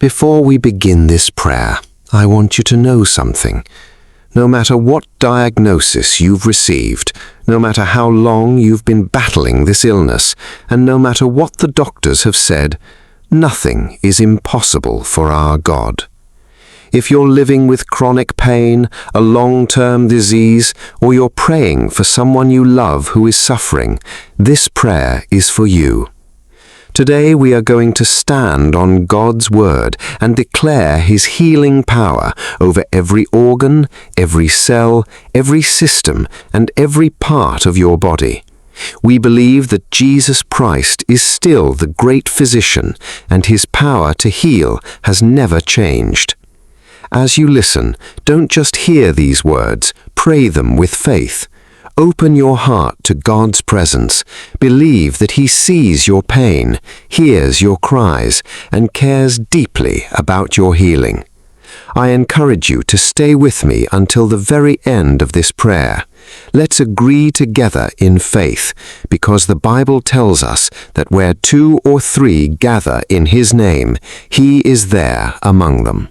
Before we begin this prayer, I want you to know something. No matter what diagnosis you've received, no matter how long you've been battling this illness, and no matter what the doctors have said, nothing is impossible for our God. If you're living with chronic pain, a long-term disease, or you're praying for someone you love who is suffering, this prayer is for you. Today we are going to stand on God's word and declare His healing power over every organ, every cell, every system, and every part of your body. We believe that Jesus Christ is still the great physician, and His power to heal has never changed. As you listen, don't just hear these words, pray them with faith. Open your heart to God's presence. Believe that He sees your pain, hears your cries, and cares deeply about your healing. I encourage you to stay with me until the very end of this prayer. Let's agree together in faith, because the Bible tells us that where 2 or 3 gather in His name, He is there among them.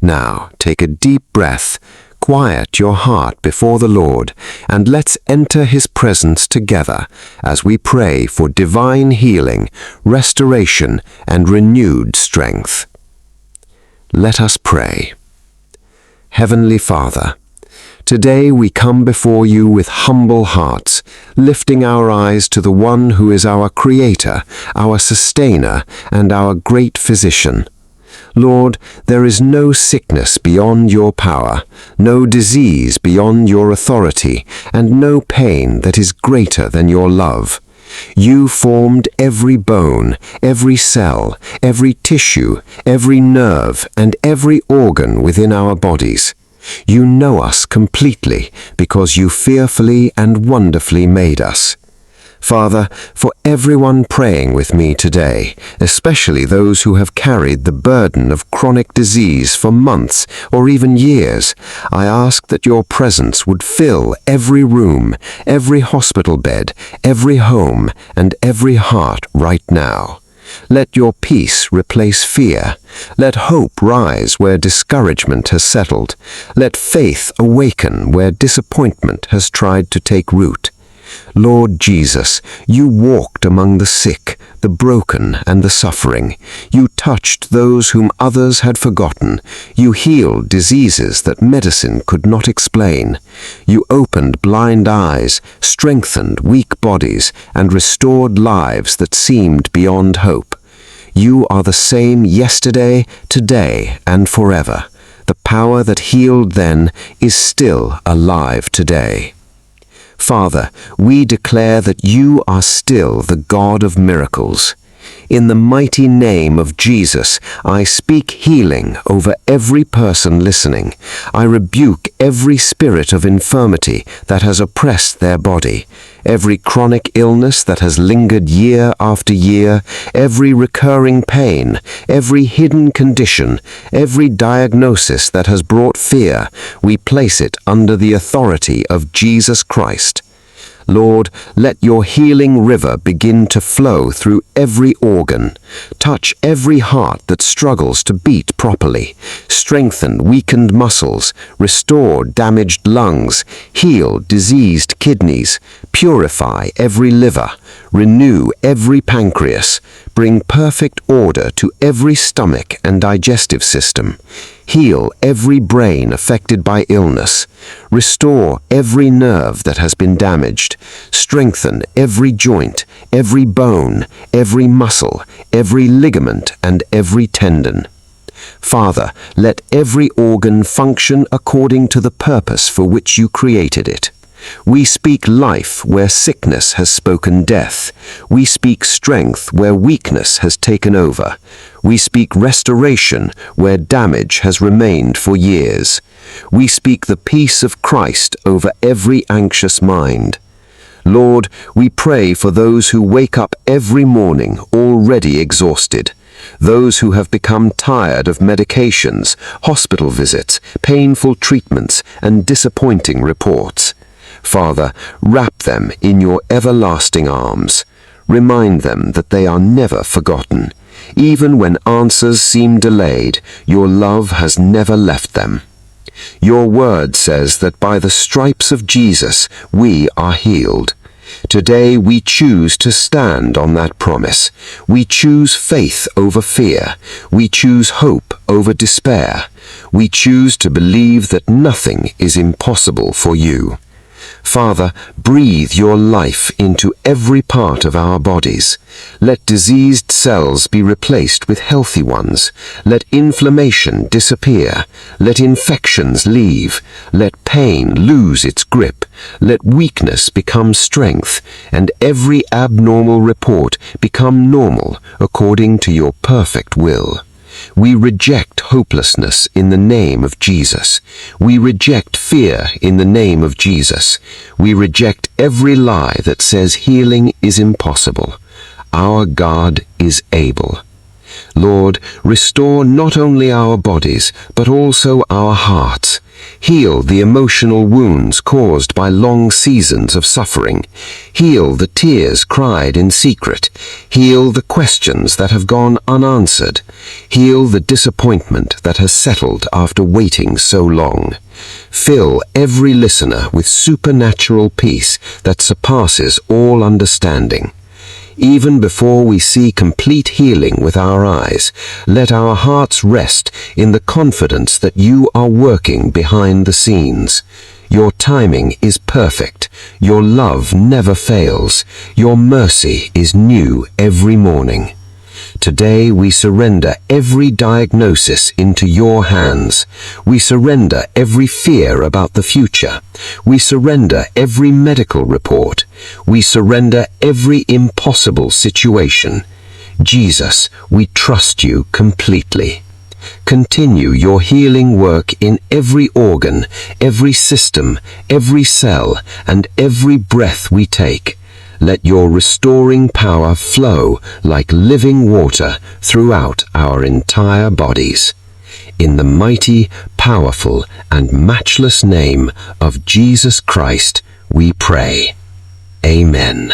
Now, take a deep breath. Quiet your heart before the Lord, and let's enter His presence together as we pray for divine healing, restoration, and renewed strength. Let us pray. Heavenly Father, today we come before you with humble hearts, lifting our eyes to the One who is our Creator, our Sustainer, and our great Physician. Lord, there is no sickness beyond your power, no disease beyond your authority, and no pain that is greater than your love. You formed every bone, every cell, every tissue, every nerve, and every organ within our bodies. You know us completely because you fearfully and wonderfully made us. Father, for everyone praying with me today, especially those who have carried the burden of chronic disease for months or even years, I ask that your presence would fill every room, every hospital bed, every home, and every heart right now. Let your peace replace fear. Let hope rise where discouragement has settled. Let faith awaken where disappointment has tried to take root. Lord Jesus, you walked among the sick, the broken, and the suffering. You touched those whom others had forgotten. You healed diseases that medicine could not explain. You opened blind eyes, strengthened weak bodies, and restored lives that seemed beyond hope. You are the same yesterday, today, and forever. The power that healed then is still alive today. Father, we declare that you are still the God of miracles. In the mighty name of Jesus, I speak healing over every person listening. I rebuke every spirit of infirmity that has oppressed their body, every chronic illness that has lingered year after year, every recurring pain, every hidden condition, every diagnosis that has brought fear. We place it under the authority of Jesus Christ. Lord, let your healing river begin to flow through every organ. Touch every heart that struggles to beat properly. Strengthen weakened muscles. Restore damaged lungs. Heal diseased kidneys. Purify every liver. Renew every pancreas. Bring perfect order to every stomach and digestive system. Heal every brain affected by illness. Restore every nerve that has been damaged. Strengthen every joint, every bone, every muscle, every ligament, and every tendon. Father, let every organ function according to the purpose for which you created it. We speak life where sickness has spoken death. We speak strength where weakness has taken over. We speak restoration where damage has remained for years. We speak the peace of Christ over every anxious mind. Lord, we pray for those who wake up every morning already exhausted, those who have become tired of medications, hospital visits, painful treatments, and disappointing reports. Father, wrap them in your everlasting arms. Remind them that they are never forgotten. Even when answers seem delayed, your love has never left them. Your word says that by the stripes of Jesus we are healed. Today we choose to stand on that promise. We choose faith over fear. We choose hope over despair. We choose to believe that nothing is impossible for you. Father, breathe your life into every part of our bodies. Let diseased cells be replaced with healthy ones. Let inflammation disappear. Let infections leave. Let pain lose its grip. Let weakness become strength, and every abnormal report become normal according to your perfect will. We reject hopelessness in the name of Jesus. We reject fear in the name of Jesus. We reject every lie that says healing is impossible. Our God is able. Lord, restore not only our bodies, but also our hearts. Heal the emotional wounds caused by long seasons of suffering. Heal the tears cried in secret. Heal the questions that have gone unanswered. Heal the disappointment that has settled after waiting so long. Fill every listener with supernatural peace that surpasses all understanding. Even before we see complete healing with our eyes, let our hearts rest in the confidence that you are working behind the scenes. Your timing is perfect. Your love never fails. Your mercy is new every morning. Today we surrender every diagnosis into your hands. We surrender every fear about the future. We surrender every medical report. We surrender every impossible situation. Jesus, we trust you completely. Continue your healing work in every organ, every system, every cell, and every breath we take. Let your restoring power flow like living water throughout our entire bodies. In the mighty, powerful, and matchless name of Jesus Christ, we pray. Amen.